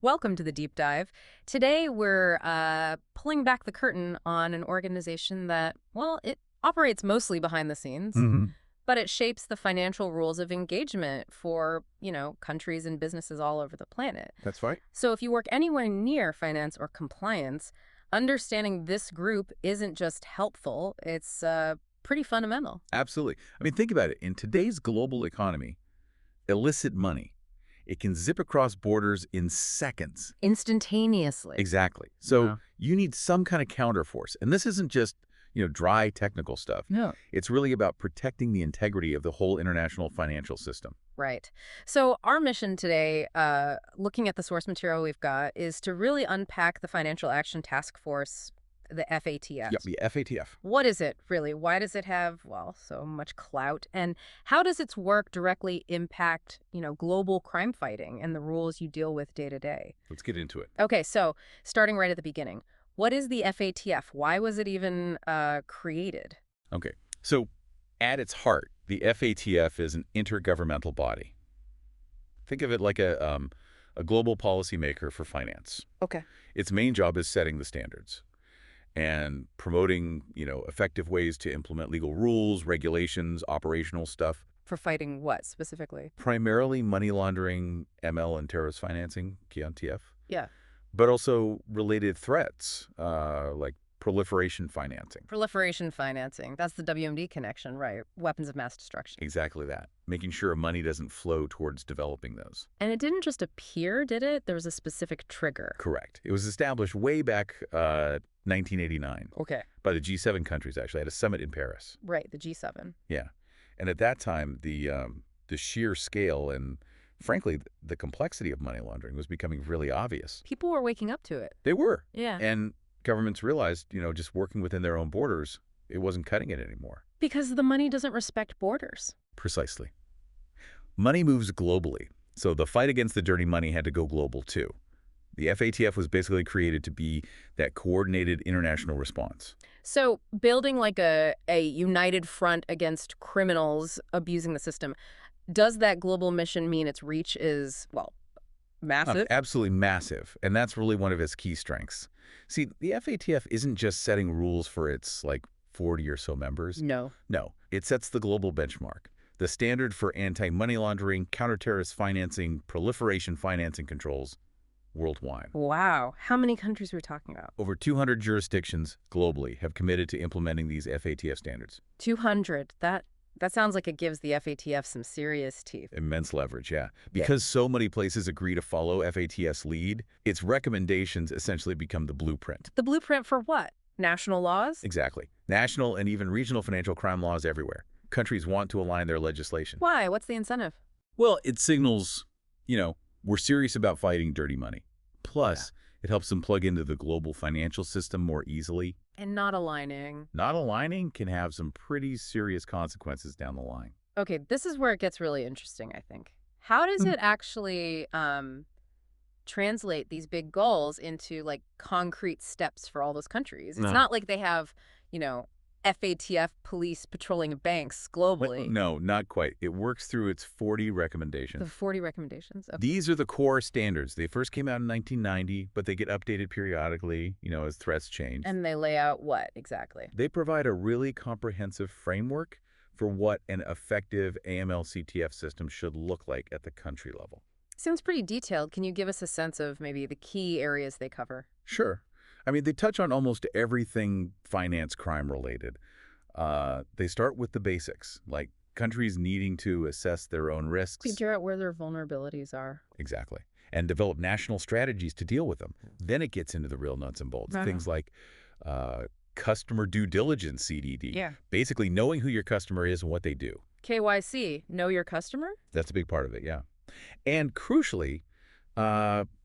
Welcome to the deep dive. Today we're pulling back the curtain on an organization that, well, it operates mostly behind the scenes, Hmm. but it shapes the financial rules of engagement for, countries and businesses all over the planet. That's right. So if you work anywhere near finance or compliance, understanding this group isn't just helpful, it's pretty fundamental. Absolutely. I mean, think about it. In today's global economy, illicit money, it can zip across borders in seconds. Instantaneously. Exactly. So Wow. you need some kind of counterforce. And this isn't just, dry technical stuff. No. It's really about protecting the integrity of the whole international financial system. Right. So our mission today, looking at the source material we've got, is to really unpack the Financial Action Task Force, the FATF. Yep, the FATF. What is it, really? Why does it have, well, so much clout? And how does its work directly impact, global crime fighting and the rules you deal with day to day? Let's get into it. Okay, so starting right at the beginning, what is the FATF? Why was it even created? Okay. So at its heart, the FATF is an intergovernmental body. Think of it like a global policymaker for finance. Okay. Its main job is setting the standards and promoting, effective ways to implement legal rules, regulations, operational stuff, For fighting what specifically? primarily money laundering, ML, and terrorist financing, key on TF, Yeah. but also related threats like proliferation financing. Proliferation financing. That's the WMD connection, right? Weapons of mass destruction. Exactly that. Making sure money doesn't flow towards developing those. And it didn't just appear, did it? There was a specific trigger. Correct. It was established way back 1989 Okay. by the G7 countries, actually, at a summit in Paris. Right, the G7. Yeah. And at that time, the sheer scale and, frankly, the complexity of money laundering was becoming really obvious. People were waking up to it. They were. Yeah. And governments realized, just working within their own borders, it wasn't cutting it anymore. Because the money doesn't respect borders. Precisely. Money moves globally, so the fight against the dirty money had to go global, too. The FATF was basically created to be that coordinated international response. So building like a united front against criminals abusing the system, does that global mission mean its reach is, well, massive? Absolutely massive, and that's really one of its key strengths. See, the FATF isn't just setting rules for its, 40 or so members. No. No, it sets the global benchmark, the standard for anti-money laundering, counter-terrorist financing, proliferation financing controls worldwide. Wow. How many countries are we talking about? Over 200 jurisdictions globally have committed to implementing these FATF standards. 200. That sounds like it gives the FATF some serious teeth. Immense leverage, yeah. Because so many places agree to follow FATF's lead, its recommendations essentially become the blueprint. The blueprint for what? National laws? Exactly. National and even regional financial crime laws everywhere. Countries want to align their legislation. Why? What's the incentive? Well, it signals, we're serious about fighting dirty money. Plus, it helps them plug into the global financial system more easily. And not aligning. Not aligning can have some pretty serious consequences down the line. Okay, this is where it gets really interesting, I think. How does it actually translate these big goals into like concrete steps for all those countries? It's No. not like they have, FATF police patrolling banks globally. No, not quite. It works through its 40 The recommendations. 40 recommendations. Okay. These are the core standards. They first came out in 1990, but they get updated periodically, as threats change. And they lay out what exactly? They provide a really comprehensive framework for what an effective AML-CTF system should look like at the country level. Sounds pretty detailed. Can you give us a sense of maybe the key areas they cover? Sure. I mean, they touch on almost everything finance crime related. They start with the basics, like countries needing to assess their own risks. Figure out where their vulnerabilities are. Exactly. And develop national strategies to deal with them. Then it gets into the real nuts and bolts. Uh-huh. Things like customer due diligence, CDD. Yeah. Basically knowing who your customer is and what they do. KYC, know your customer? That's a big part of it, yeah. And crucially,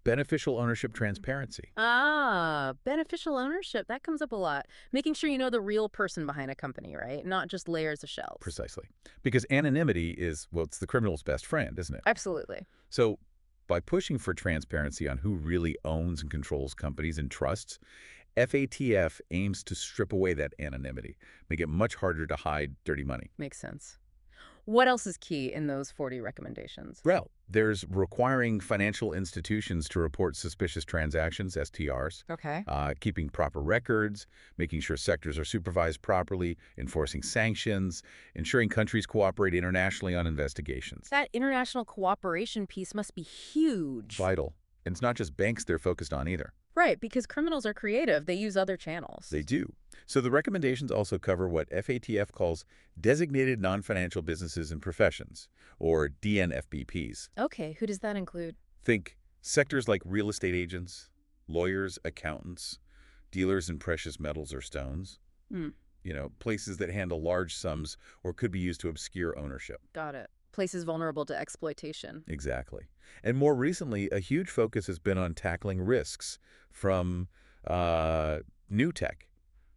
beneficial ownership transparency. Beneficial ownership. That comes up a lot. Making sure you know the real person behind a company, right? Not just layers of shells. Precisely. Because anonymity is, well, it's the criminal's best friend, isn't it? Absolutely. So by pushing for transparency on who really owns and controls companies and trusts, FATF aims to strip away that anonymity, make it much harder to hide dirty money. Makes sense. What else is key in those 40 recommendations? Well, there's requiring financial institutions to report suspicious transactions, STRs, Okay. keeping proper records, making sure sectors are supervised properly, enforcing sanctions, ensuring countries cooperate internationally on investigations. That international cooperation piece must be huge. Vital. And it's not just banks they're focused on either. Right, because criminals are creative. They use other channels. They do. So the recommendations also cover what FATF calls designated non-financial businesses and professions, or DNFBPs. Okay, who does that include? Think sectors like real estate agents, lawyers, accountants, dealers in precious metals or stones. Hmm, Places that handle large sums or could be used to obscure ownership. got it. Places vulnerable to exploitation. Exactly. And more recently, a huge focus has been on tackling risks from new tech,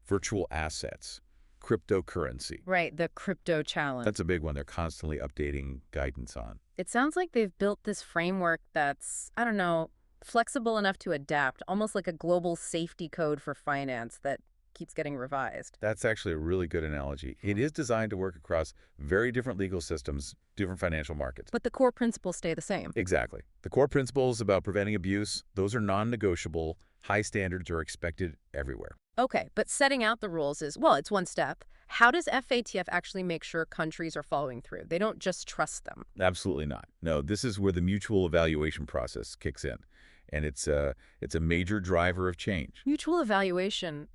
virtual assets, cryptocurrency. Right, the crypto challenge. That's a big one they're constantly updating guidance on. It sounds like they've built this framework that's, I don't know, flexible enough to adapt, almost like a global safety code for finance that keeps getting revised. That's actually a really good analogy. It is designed to work across very different legal systems, different financial markets. But the core principles stay the same. Exactly. The core principles about preventing abuse, those are non-negotiable. High standards are expected everywhere. Okay, but setting out the rules is, well, it's one step. How does FATF actually make sure countries are following through? They don't just trust them. Absolutely not. No, this is where the mutual evaluation process kicks in. And it's a major driver of change. Mutual evaluation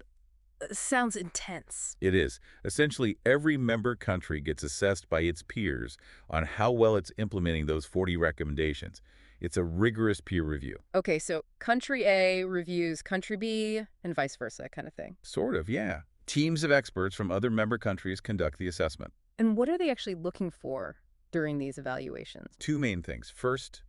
sounds intense. It is. Essentially, every member country gets assessed by its peers on how well it's implementing those 40 recommendations. It's a rigorous peer review. Okay, so country A reviews country B and vice versa kind of thing. Sort of, yeah. Teams of experts from other member countries conduct the assessment. And what are they actually looking for during these evaluations? Two main things. First,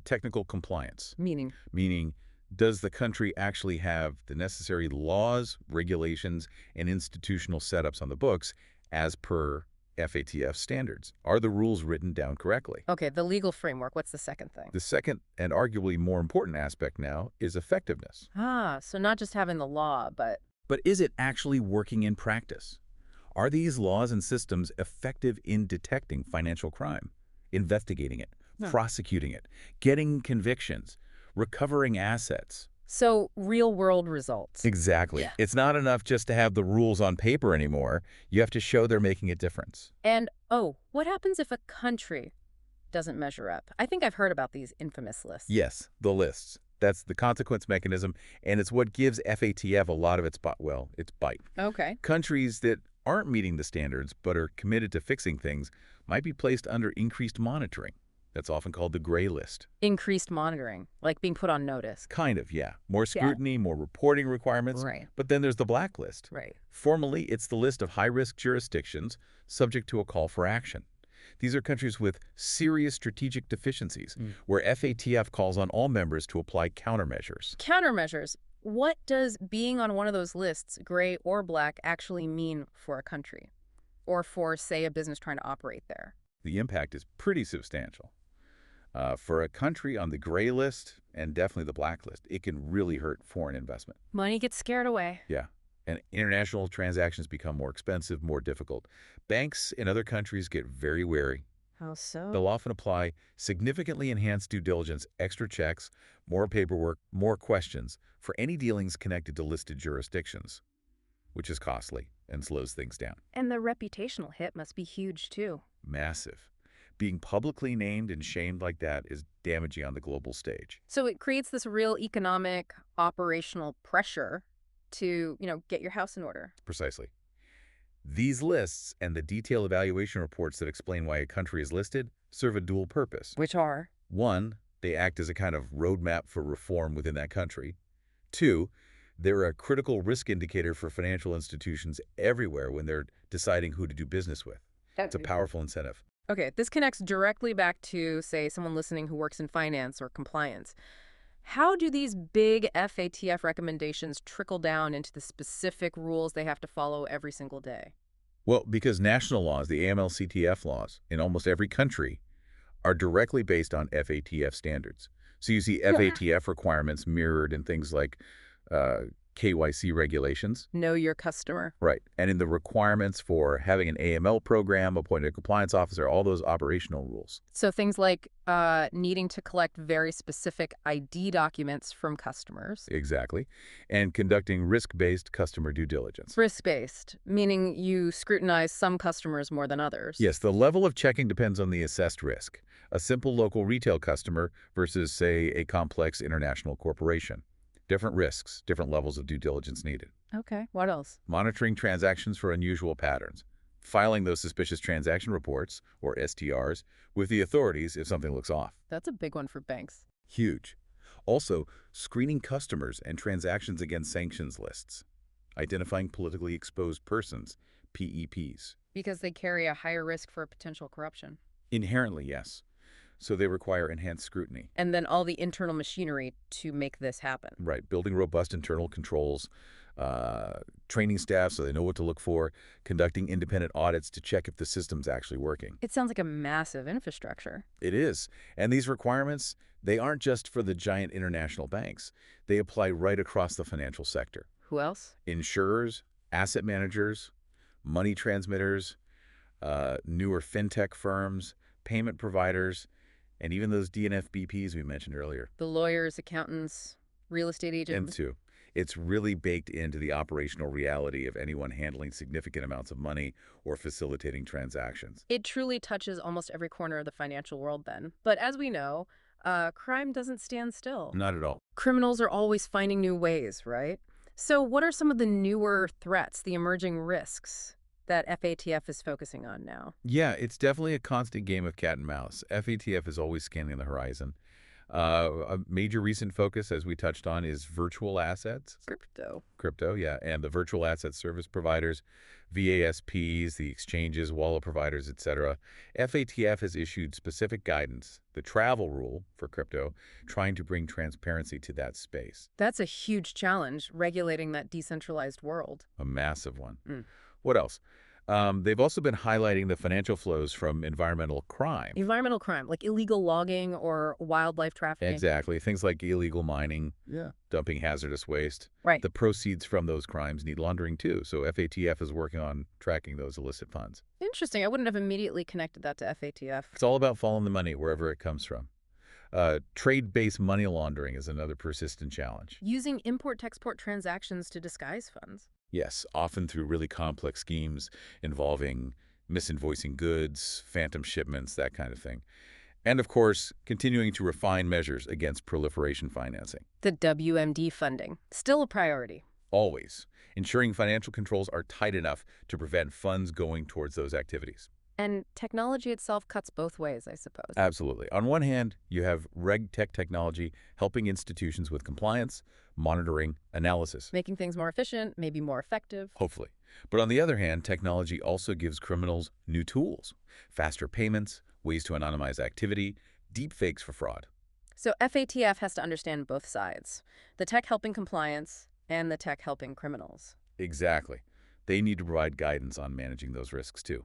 technical compliance, Meaning? meaning does the country actually have the necessary laws, regulations, and institutional setups on the books as per FATF standards? Are the rules written down correctly? Okay, the legal framework. What's the second thing? The second and arguably more important aspect now is effectiveness. So not just having the law, but But is it actually working in practice? Are these laws and systems effective in detecting financial crime, investigating it, No. prosecuting it, getting convictions, recovering assets? so real-world results. Exactly. Yeah. It's not enough just to have the rules on paper anymore. You have to show they're making a difference. And, oh, what happens if a country doesn't measure up? I think I've heard about these infamous lists. Yes, the lists. That's the consequence mechanism, and it's what gives FATF a lot of its bite. Okay. Countries that aren't meeting the standards but are committed to fixing things might be placed under increased monitoring. That's often called the gray list. Increased monitoring, like being put on notice. Kind of, yeah. More scrutiny, more reporting requirements. Right. But then there's the blacklist. Right. Formally, it's the list of high-risk jurisdictions subject to a call for action. These are countries with serious strategic deficiencies, where FATF calls on all members to apply countermeasures. Countermeasures. What does being on one of those lists, gray or black, actually mean for a country? Or for, say, a business trying to operate there? The impact is pretty substantial. For a country on the gray list, and definitely the blacklist, it can really hurt foreign investment. Money gets scared away. Yeah. And international transactions become more expensive, more difficult. Banks in other countries get very wary. How so? They'll often apply significantly enhanced due diligence, extra checks, more paperwork, more questions for any dealings connected to listed jurisdictions, which is costly and slows things down. And the reputational hit must be huge, too. Massive. Being publicly named and shamed like that is damaging on the global stage. So it creates this real economic, operational pressure to, get your house in order. Precisely. These lists and the detailed evaluation reports that explain why a country is listed serve a dual purpose. Which are? One, they act as a kind of roadmap for reform within that country. Two, they're a critical risk indicator for financial institutions everywhere when they're deciding who to do business with. It's a powerful incentive. Okay, this connects directly back to, say, someone listening who works in finance or compliance. How do these big FATF recommendations trickle down into the specific rules they have to follow every single day? Well, because national laws, the AML-CTF laws, in almost every country are directly based on FATF standards. So you see FATF requirements mirrored in things like KYC regulations. Know your customer. Right. And in the requirements for having an AML program, appointed a compliance officer, all those operational rules. So things like needing to collect very specific ID documents from customers. Exactly. And conducting risk-based customer due diligence. Risk-based, meaning you scrutinize some customers more than others. Yes, the level of checking depends on the assessed risk. A simple local retail customer versus, say, a complex international corporation. Different risks, different levels of due diligence needed. Okay, what else? Monitoring transactions for unusual patterns. Filing those suspicious transaction reports, or STRs, with the authorities if something looks off. That's a big one for banks. Huge. Also, screening customers and transactions against sanctions lists. Identifying politically exposed persons, PEPs. Because they carry a higher risk for potential corruption. Inherently, yes. So they require enhanced scrutiny. And then all the internal machinery to make this happen. Right. Building robust internal controls, training staff so they know what to look for, conducting independent audits to check if the system's actually working. It sounds like a massive infrastructure. It is. And these requirements, they aren't just for the giant international banks. They apply right across the financial sector. Who else? Insurers, asset managers, money transmitters, newer fintech firms, payment providers, and even those DNFBPs we mentioned earlier. The lawyers, accountants, real estate And agents. two, it's really baked into the operational reality of anyone handling significant amounts of money or facilitating transactions. It truly touches almost every corner of the financial world then. But as we know, crime doesn't stand still. Not at all. Criminals are always finding new ways, right? So what are some of the newer threats, the emerging risks that FATF is focusing on now? Yeah, it's definitely a constant game of cat and mouse. FATF is always scanning the horizon. A major recent focus, as we touched on, is virtual assets. Crypto, yeah, and the virtual asset service providers, VASPs, the exchanges, wallet providers, etc. FATF has issued specific guidance, the travel rule for crypto, trying to bring transparency to that space. That's a huge challenge, regulating that decentralized world. A massive one. Mm. What else? They've also been highlighting the financial flows from environmental crime. Environmental crime, like illegal logging or wildlife trafficking. Exactly. Things like illegal mining, Yeah. dumping hazardous waste. Right. The proceeds from those crimes need laundering too, so FATF is working on tracking those illicit funds. Interesting. I wouldn't have immediately connected that to FATF. It's all about following the money wherever it comes from. Trade-based money laundering is another persistent challenge. Using import-export transactions to disguise funds. Yes, often through really complex schemes involving misinvoicing goods, phantom shipments, that kind of thing. And of course, continuing to refine measures against proliferation financing. The WMD funding, still a priority. Always. Ensuring financial controls are tight enough to prevent funds going towards those activities. And technology itself cuts both ways, I suppose. Absolutely. On one hand, you have RegTech technology helping institutions with compliance, monitoring, analysis. Making things more efficient, maybe more effective. Hopefully. But on the other hand, technology also gives criminals new tools, faster payments, ways to anonymize activity, deepfakes for fraud. So FATF has to understand both sides, the tech helping compliance and the tech helping criminals. Exactly. They need to provide guidance on managing those risks too.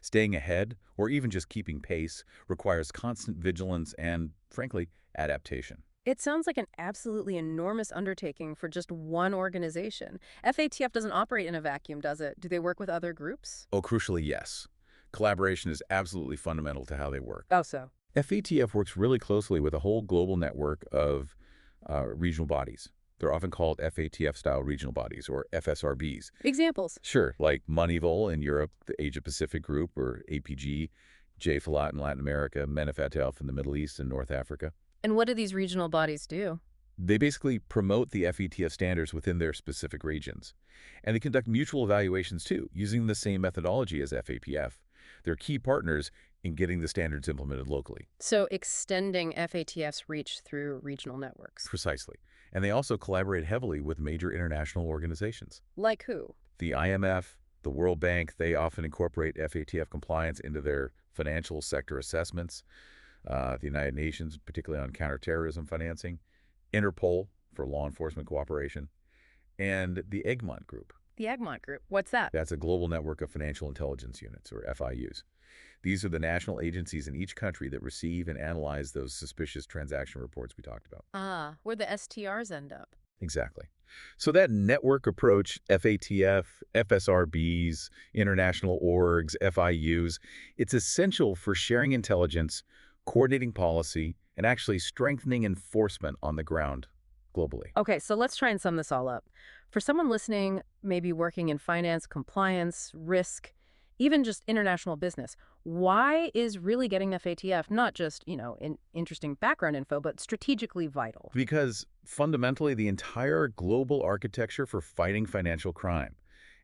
Staying ahead, or even just keeping pace, requires constant vigilance and, frankly, adaptation. It sounds like an absolutely enormous undertaking for just one organization. FATF doesn't operate in a vacuum, does it? Do they work with other groups? Oh, crucially, yes. Collaboration is absolutely fundamental to how they work. Oh, so? FATF works really closely with a whole global network of regional bodies. They're often called FATF-style regional bodies, or FSRBs. Examples? Sure, like Moneyvol in Europe, the Asia-Pacific Group, or APG, JFLAT in Latin America, MENAFATF in the Middle East and North Africa. And what do these regional bodies do? They basically promote the FATF standards within their specific regions. And they conduct mutual evaluations, too, using the same methodology as FATF. They're key partners in getting the standards implemented locally. So extending FATF's reach through regional networks. Precisely. And they also collaborate heavily with major international organizations. Like who? The IMF, the World Bank, they often incorporate FATF compliance into their financial sector assessments. The United Nations, particularly on counterterrorism financing. Interpol for law enforcement cooperation. And the Egmont Group. The Egmont Group. What's that? That's a global network of financial intelligence units, or FIUs. These are the national agencies in each country that receive and analyze those suspicious transaction reports we talked about. Ah, where the STRs end up. Exactly. So that network approach, FATF, FSRBs, international orgs, FIUs, it's essential for sharing intelligence, coordinating policy, and actually strengthening enforcement on the ground globally. Okay, so let's try and sum this all up. For someone listening, maybe working in finance, compliance, risk, even just international business, why is really getting FATF not just, interesting background info, but strategically vital? Because fundamentally, the entire global architecture for fighting financial crime,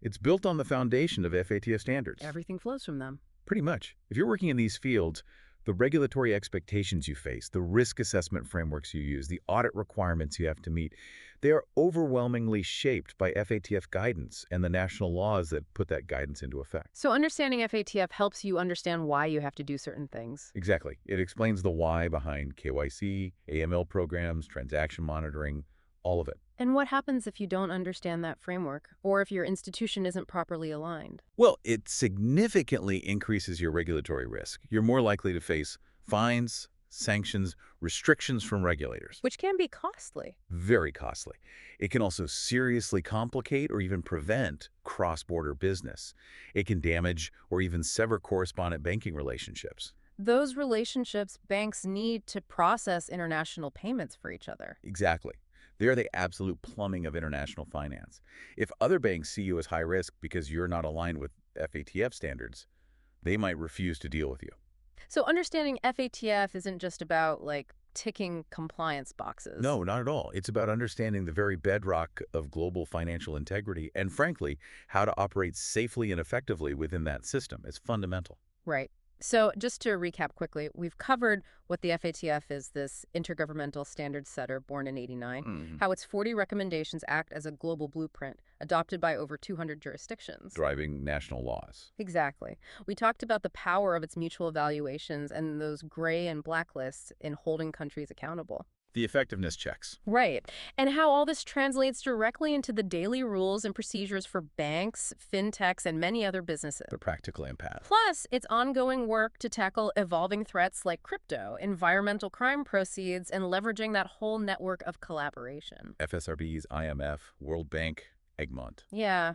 it's built on the foundation of FATF standards. Everything flows from them. Pretty much. If you're working in these fields, the regulatory expectations you face, the risk assessment frameworks you use, the audit requirements you have to meet, they are overwhelmingly shaped by FATF guidance and the national laws that put that guidance into effect. So understanding FATF helps you understand why you have to do certain things. Exactly. It explains the why behind KYC, AML programs, transaction monitoring, all of it. And what happens if you don't understand that framework, or if your institution isn't properly aligned? Well, it significantly increases your regulatory risk. You're more likely to face fines, sanctions, restrictions from regulators. Which can be costly. Very costly. It can also seriously complicate or even prevent cross-border business. It can damage or even sever correspondent banking relationships. Those relationships banks need to process international payments for each other. Exactly. They're the absolute plumbing of international finance. If other banks see you as high risk because you're not aligned with FATF standards, they might refuse to deal with you. So understanding FATF isn't just about, ticking compliance boxes. No, not at all. It's about understanding the very bedrock of global financial integrity and, frankly, how to operate safely and effectively within that system. It's fundamental. Right. So just to recap quickly, we've covered what the FATF is, this intergovernmental standards setter born in '89, how its 40 recommendations act as a global blueprint adopted by over 200 jurisdictions. Driving national laws. Exactly. We talked about the power of its mutual evaluations and those gray and black lists in holding countries accountable. The effectiveness checks. Right. And how all this translates directly into the daily rules and procedures for banks, fintechs, and many other businesses. The practical impact. Plus, its ongoing work to tackle evolving threats like crypto, environmental crime proceeds, and leveraging that whole network of collaboration. FSRBs, IMF, World Bank, Egmont. Yeah.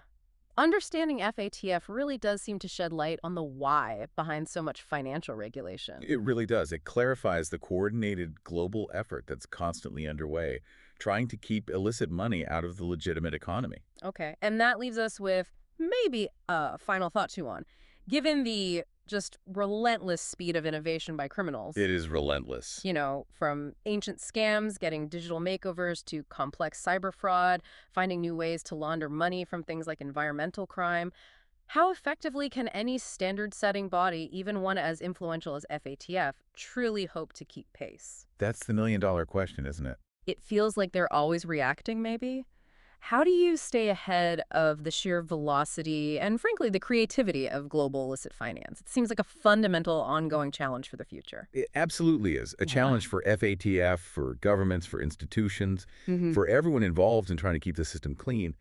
Understanding FATF really does seem to shed light on the why behind so much financial regulation. It really does. It clarifies the coordinated global effort that's constantly underway, trying to keep illicit money out of the legitimate economy. Okay. And that leaves us with maybe a final thought to on. Given the just relentless speed of innovation by criminals. It is relentless. From ancient scams, getting digital makeovers, to complex cyber fraud, finding new ways to launder money from things like environmental crime. How effectively can any standard-setting body, even one as influential as FATF, truly hope to keep pace? That's the million-dollar question, isn't it? It feels like they're always reacting, maybe? How do you stay ahead of the sheer velocity and, frankly, the creativity of global illicit finance? It seems like a fundamental, ongoing challenge for the future. It absolutely is. A challenge for FATF, for governments, for institutions, Mm-hmm. for everyone involved in trying to keep the system clean.